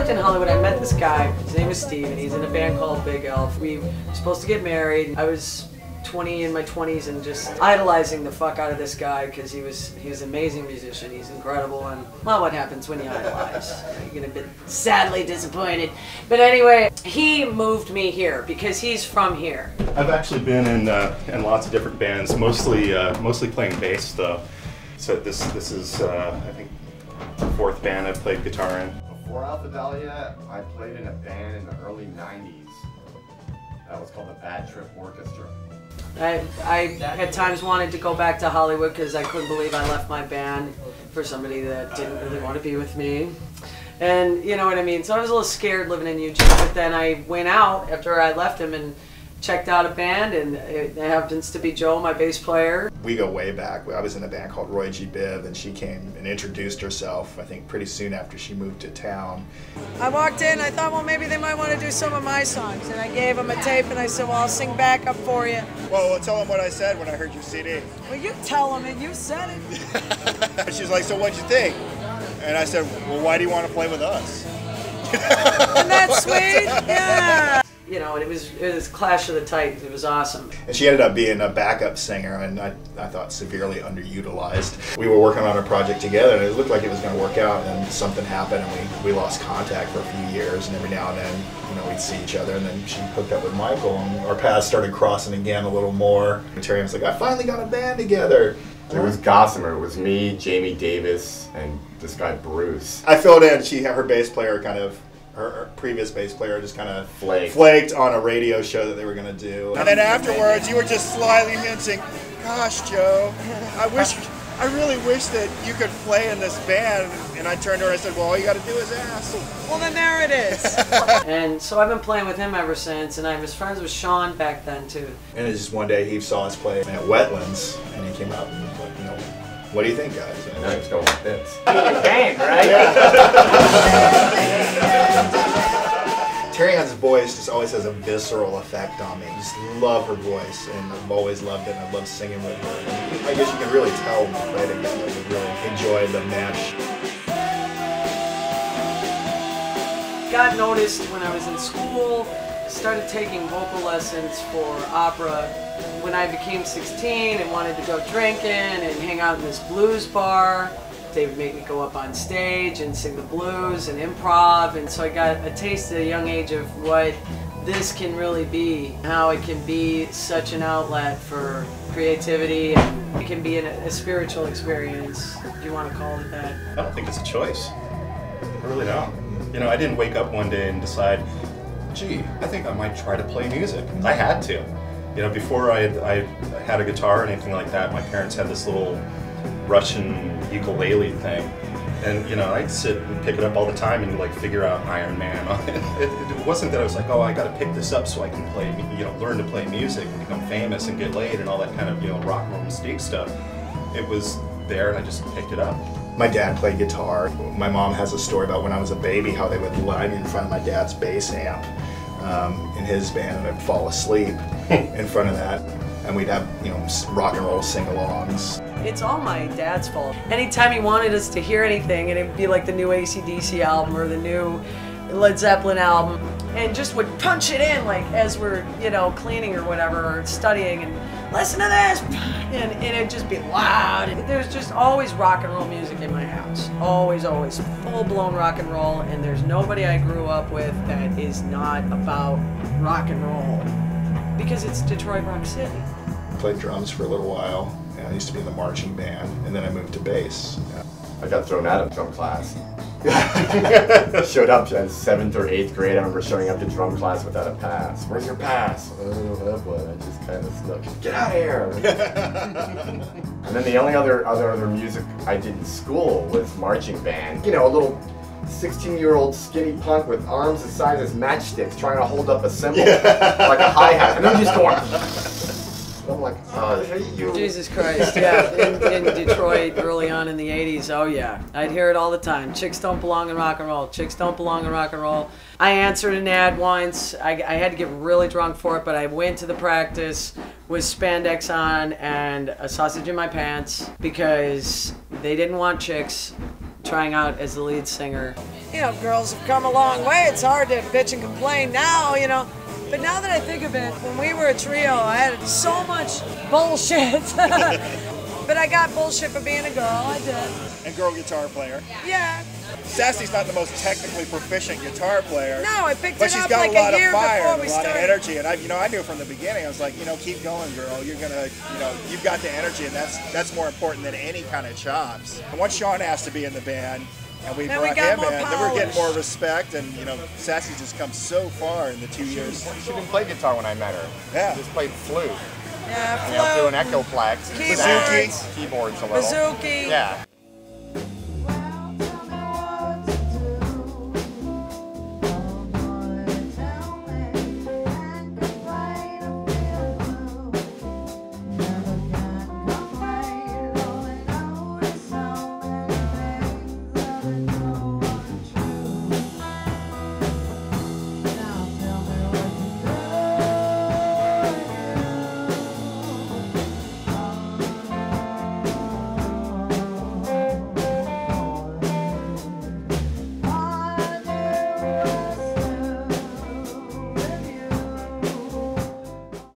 In Hollywood, I met this guy. His name is Steve, and he's in a band called Big Elf. We were supposed to get married. I was 20 in my 20s and just idolizing the fuck out of this guy because he was an amazing musician. He's incredible, and well, what happens when you idolize? You're gonna be sadly disappointed. But anyway, he moved me here because he's from here. I've actually been in lots of different bands, mostly playing bass though. So this is I think the fourth band I've played guitar in. Before Dahlia, I played in a band in the early 90s. That was called the Bad Trip Orchestra. I at times wanted to go back to Hollywood because I couldn't believe I left my band for somebody that didn't really want to be with me. And you know what I mean? So I was a little scared living in Eugene, but then I went out after I left him and checked out a band, and it happens to be Joe, my bass player. We go way back. I was in a band called Roy G. Biv, and she came and introduced herself, I think, pretty soon after she moved to town. I walked in, I thought, well, maybe they might want to do some of my songs, and I gave them a tape, and I said, well, I'll sing backup for you. Well, tell them what I said when I heard your CD. Well, you tell them, and you said it. She's like, so what'd you think? And I said, well, why do you want to play with us? Isn't that sweet? Yeah. You know, and it was Clash of the Titans. It was awesome. And she ended up being a backup singer, and I thought severely underutilized. We were working on a project together, and it looked like it was going to work out, and then something happened, and we lost contact for a few years, and every now and then, you know, we'd see each other, and then she hooked up with Michael, and our paths started crossing again a little more. And Terry was like, I finally got a band together. It was Gossamer. It was me, Jamie Davis, and this guy Bruce. I filled in. Her bass player kind of, her previous bass player just kind of flaked on a radio show that they were going to do. And then afterwards, you were just slyly hinting, gosh, Joe, I really wish that you could play in this band. And I turned to her and I said, well, all you got to do is ask. Well, then there it is. And so I've been playing with him ever since, and I was friends with Sean back then, too. And it's just one day he saw us play at Wetlands, and he came out and was like, you know, what do you think, guys? And I was going like this. Bang, right? Terry Ann's voice just always has a visceral effect on me. I just love her voice, and I've always loved it, and I love singing with her. I guess you can really tell when we play together. We really enjoy the mesh. Got noticed when I was in school, started taking vocal lessons for opera. When I became 16 and wanted to go drinking and hang out in this blues bar, they would make me go up on stage and sing the blues and improv, and so I got a taste at a young age of what this can really be, how it can be such an outlet for creativity, and it can be a spiritual experience, if you want to call it that. I don't think it's a choice. I really don't. You know, I didn't wake up one day and decide, gee, I think I might try to play music. I had to. You know, before I had a guitar or anything like that, my parents had this little Russian ukulele thing. And, you know, I'd sit and pick it up all the time and, like, figure out Iron Man on it. It wasn't that I was like, oh, I gotta pick this up so I can play, you know, learn to play music and become famous and get laid and all that kind of, you know, rock and roll mystique stuff. It was there and I just picked it up. My dad played guitar. My mom has a story about when I was a baby, how they would line me in front of my dad's bass amp in his band, and I'd fall asleep in front of that. And we'd have, you know, rock and roll sing-alongs. It's all my dad's fault. Anytime he wanted us to hear anything, and it'd be like the new AC/DC album or the new Led Zeppelin album, and just would punch it in, like, as we're, you know, cleaning or whatever, or studying, and listen to this, and it'd just be loud. There's just always rock and roll music in my house. Always, always. Full-blown rock and roll, and there's nobody I grew up with that is not about rock and roll. Because it's Detroit Rock City. I played drums for a little while, and I used to be in the marching band, and then I moved to bass. I got thrown out of drum class. Showed up in 7th or 8th grade. I remember showing up to drum class without a pass. Where's your pass? I don't have one. I just kind of snuck. Get out of here! And then the only other music I did in school was marching band. You know, a little 16-year-old skinny punk with arms the size as matchsticks trying to hold up a cymbal like a hi-hat, and I'm just going. I'm like, hey, you. Jesus Christ, yeah. In Detroit early on in the 80s, oh yeah. I'd hear it all the time. Chicks don't belong in rock and roll. Chicks don't belong in rock and roll. I answered an ad once. I had to get really drunk for it, but I went to the practice with spandex on and a sausage in my pants because they didn't want chicks trying out as the lead singer. You know, girls have come a long way. It's hard to bitch and complain now, you know. But now that I think of it, when we were a trio, I had so much bullshit. But I got bullshit for being a girl, I did. And girl guitar player. Yeah. Sassy's not the most technically proficient guitar player. No, I picked But it she's up got like a lot a year of fire before and we a lot started. of energy, and I knew from the beginning. I was like, keep going, girl. You're gonna, you've got the energy, and that's more important than any kind of chops. And once Sean asked to be in the band, and we Then brought we got him more in, then we're getting polish. more respect, and Sassy just come so far in the 2 years. She didn't play guitar when I met her. Yeah. She just played flute. Yeah, Doing flute, Echoplex, keyboards, keyboards a little. Bazooki. Yeah.